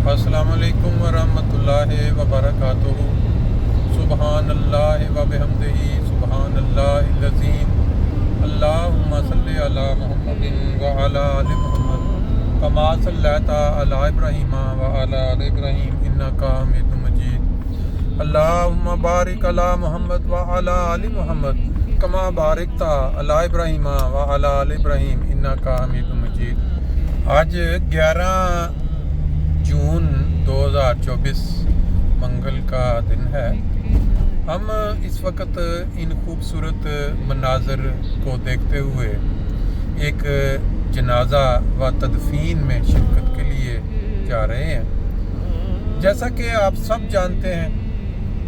السلام علیکم ورحمۃ اللہ وبرکاتہ۔ سبحان اللہ و بحمدہ سبحان اللہ العظیم۔ اللہم صلی علی محمد وعلی آل محمد کما صلیت علی ابراہیم وعلی آل ابراہیم انک حمید مجید۔ اللہم بارک علی محمد وعلی آل محمد کما بارکت علی ابراہیم وعلی آل ابراہیم انک حمید مجید۔ آج 11 جون 2024 منگل کا دن ہے۔ ہم اس وقت ان خوبصورت مناظر کو دیکھتے ہوئے ایک جنازہ و تدفین میں شرکت کے لیے جا رہے ہیں۔ جیسا کہ آپ سب جانتے ہیں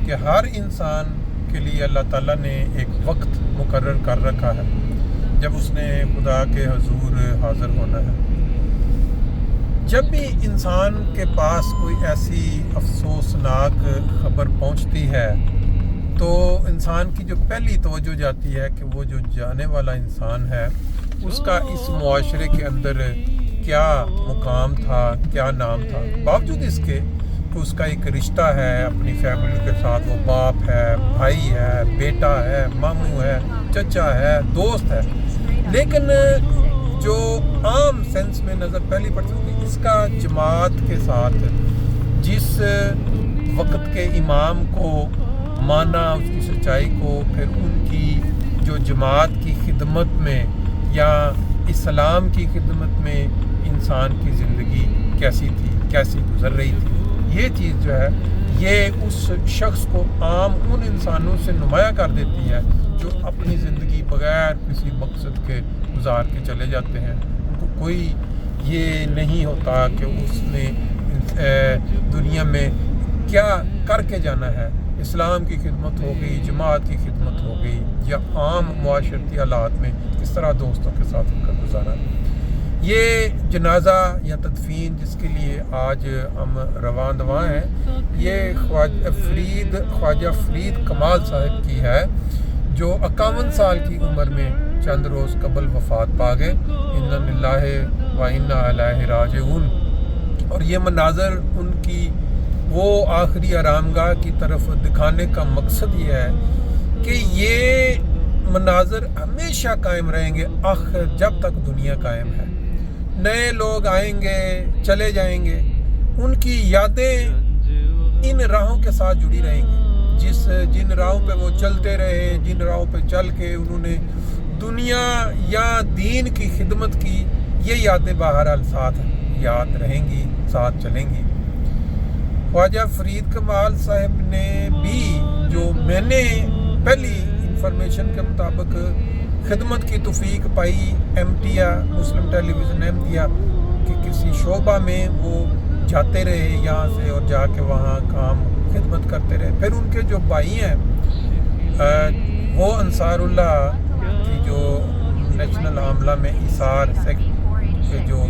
کہ ہر انسان کے لیے اللہ تعالیٰ نے ایک وقت مقرر کر رکھا ہے جب اس نے خدا کے حضور حاضر ہونا ہے۔ جب بھی انسان کے پاس کوئی ایسی افسوسناک خبر پہنچتی ہے تو انسان کی جو پہلی توجہ جاتی ہے کہ وہ جو جانے والا انسان ہے اس کا اس معاشرے کے اندر کیا مقام تھا، کیا نام تھا، باوجود اس کے کہ اس کا ایک رشتہ ہے اپنی فیملی کے ساتھ، وہ باپ ہے، بھائی ہے، بیٹا ہے، ماموں ہے، چچا ہے، دوست ہے، لیکن جو عام سینس میں نظر پہلی پڑتی ہے اس کا جماعت کے ساتھ جس وقت کے امام کو مانا، اس کی سچائی کو، پھر ان کی جو جماعت کی خدمت میں یا اسلام کی خدمت میں انسان کی زندگی کیسی تھی، کیسی گزر رہی تھی، یہ چیز جو ہے یہ اس شخص کو عام ان انسانوں سے نمایاں کر دیتی ہے جو اپنی زندگی بغیر کسی مقصد کے گزار کے چلے جاتے ہیں۔ ان کو کوئی یہ نہیں ہوتا کہ اس نے دنیا میں کیا کر کے جانا ہے، اسلام کی خدمت ہو گئی، جماعت کی خدمت ہو گئی، یا عام معاشرتی حالات میں کس طرح دوستوں کے ساتھ ان کا گزارا۔ یہ جنازہ یا تدفین جس کے لیے آج ہم رواں دواں ہیں یہ خواجہ فرید کمال صاحب کی ہے جو 51 سال کی عمر میں چند روز قبل وفات پا گئے۔ انا للہ و انا الیہ راجعون۔ اور یہ مناظر ان کی وہ آخری آرامگاہ کی طرف دکھانے کا مقصد یہ ہے کہ یہ مناظر ہمیشہ قائم رہیں گے آخر جب تک دنیا قائم ہے۔ نئے لوگ آئیں گے، چلے جائیں گے، ان کی یادیں ان راہوں کے ساتھ جڑی رہیں گی، جن راہوں پہ وہ چلتے رہے، جن راہوں پہ چل کے انہوں نے دنیا یا دین کی خدمت کی، یہ یادیں بہرحال ساتھ یاد رہیں گی، ساتھ چلیں گی۔ خواجہ فرید کمال صاحب نے بھی جو میں نے پہلی انفارمیشن کے مطابق خدمت کی توفیق پائی احمدیہ مسلم ٹیلی ویژن احمدیہ کہ کسی شعبہ میں وہ جاتے رہے یہاں سے اور جا کے وہاں کام خدمت کرتے رہے۔ پھر ان کے جو بھائی ہیں وہ انصار اللہ کی جو نیشنل عاملہ میں ایثار کے جو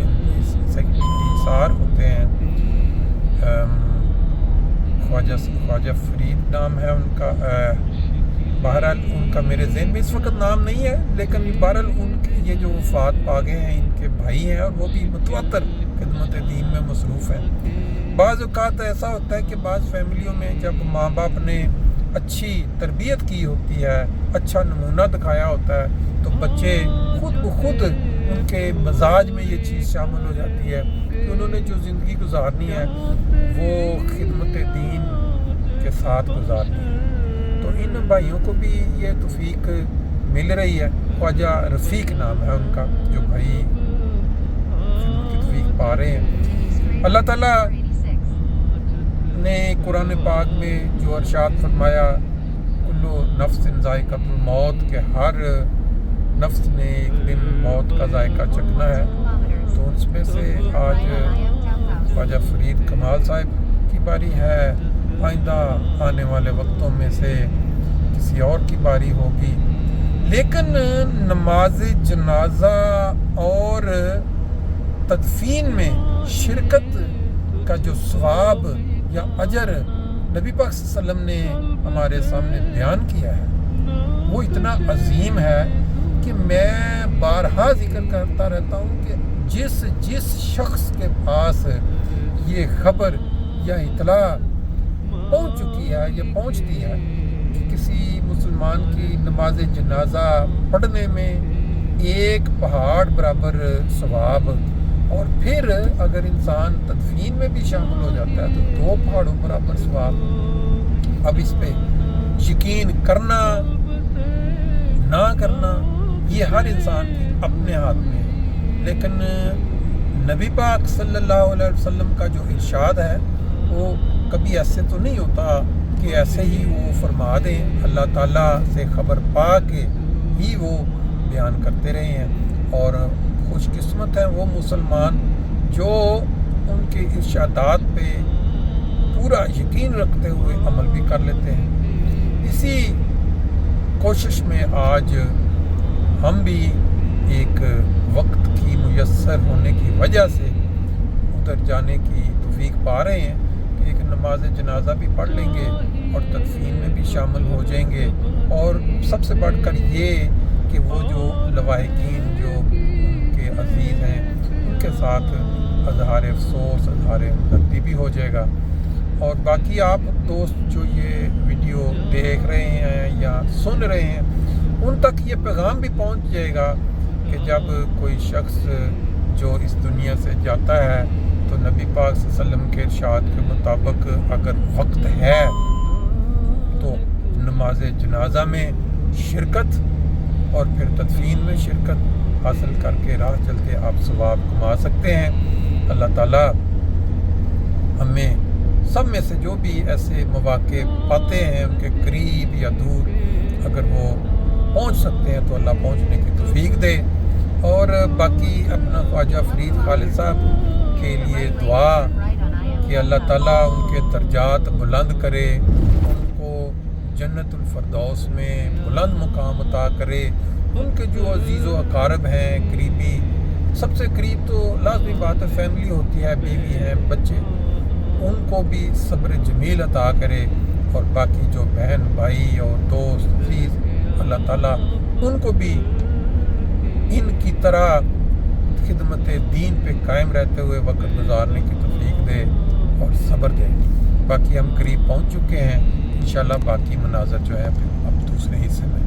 ایثار ہوتے ہیں، خواجہ فرید نام ہے ان کا، بہرحال ان کا میرے ذہن میں اس وقت نام نہیں ہے، لیکن بہرحال ان کے یہ جو وفات پا گئے ہیں ان کے بھائی ہیں اور وہ بھی متواتر خدمت دین میں مصروف ہیں۔ بعض اوقات ایسا ہوتا ہے کہ بعض فیملیوں میں جب ماں باپ نے اچھی تربیت کی ہوتی ہے، اچھا نمونہ دکھایا ہوتا ہے، تو بچے خود بخود ان کے مزاج میں یہ چیز شامل ہو جاتی ہے کہ انہوں نے جو زندگی گزارنی ہے وہ خدمت دین کے ساتھ گزارنی ہے۔ تو ان بھائیوں کو بھی یہ توفیق مل رہی ہے۔ خواجہ رفیق نام ہے ان کا جو بھائی خدمت کی توفیق پا رہے ہیں۔ اللہ تعالیٰ نے قرآن پاک میں جو ارشاد فرمایا کلو نفس ذائقۃ الموت، کہ ہر نفس نے ایک دن موت کا ذائقہ چکھنا ہے، تو اس میں سے آج خواجہ فرید کمال صاحب کی باری ہے، آئندہ آنے والے وقتوں میں سے کسی اور کی باری ہوگی، لیکن نماز جنازہ اور تدفین میں شرکت کا جو ثواب یا اجر نبی پاک صلی اللہ علیہ وسلم نے ہمارے سامنے بیان کیا ہے وہ اتنا عظیم ہے کہ میں بارہا ذکر کرتا رہتا ہوں کہ جس شخص کے پاس یہ خبر یا اطلاع پہنچ چکی ہے یا پہنچتی ہے کہ کسی مسلمان کی نماز جنازہ پڑھنے میں ایک پہاڑ برابر ثواب، اور پھر اگر انسان تدفین میں بھی شامل ہو جاتا ہے تو 2 پہاڑوں برابر ثواب۔ اب اس پہ یقین کرنا نہ کرنا یہ ہر انسان کے اپنے ہاتھ میں ہے، لیکن نبی پاک صلی اللہ علیہ وسلم کا جو ارشاد ہے وہ کبھی ایسے تو نہیں ہوتا کہ ایسے ہی وہ فرما دیں، اللہ تعالیٰ سے خبر پا کے ہی وہ بیان کرتے رہے ہیں، اور خوش قسمت ہیں وہ مسلمان جو ان کے ارشادات پہ پورا یقین رکھتے ہوئے عمل بھی کر لیتے ہیں۔ اسی کوشش میں آج ہم بھی ایک وقت کی میسر ہونے کی وجہ سے ادھر جانے کی توفیق پا رہے ہیں کہ ایک نماز جنازہ بھی پڑھ لیں گے اور تدفین میں بھی شامل ہو جائیں گے، اور سب سے بڑھ کر یہ کہ وہ جو لواحقین جو ان کے عزیز ہیں ان کے ساتھ اظہار افسوس اظہار ہمدردی بھی ہو جائے گا۔ اور باقی آپ دوست جو یہ ویڈیو دیکھ رہے ہیں یا سن رہے ہیں ان تک یہ پیغام بھی پہنچ جائے گا کہ جب کوئی شخص جو اس دنیا سے جاتا ہے تو نبی پاک صلی اللہ علیہ وسلم کے ارشاد کے مطابق اگر وقت ہے تو نماز جنازہ میں شرکت اور پھر تدفین میں شرکت حاصل کر کے راہ چلتے آپ ثواب کما سکتے ہیں۔ اللہ تعالیٰ ہمیں سب میں سے جو بھی ایسے مواقع پاتے ہیں ان کے قریب یا دور اگر وہ پہنچ سکتے ہیں تو اللہ پہنچنے کی توفیق دے، اور باقی اپنا خواجہ فرید خالد صاحب کے لیے دعا کہ اللہ تعالیٰ ان کے درجات بلند کرے، ان کو جنت الفردوس میں بلند مقام عطا کرے، ان کے جو عزیز و اقارب ہیں قریبی، سب سے قریب تو لازمی بات ہے فیملی ہوتی ہے، بیوی ہیں بچے، ان کو بھی صبر جمیل عطا کرے، اور باقی جو بہن بھائی اور دوست عزیز اللہ تعالیٰ ان کو بھی ان کی طرح خدمت دین پہ قائم رہتے ہوئے وقت گزارنے کی توفیق دے اور صبر دے۔ باقی ہم قریب پہنچ چکے ہیں، انشاءاللہ باقی مناظر جو ہے اب دوسرے حصے میں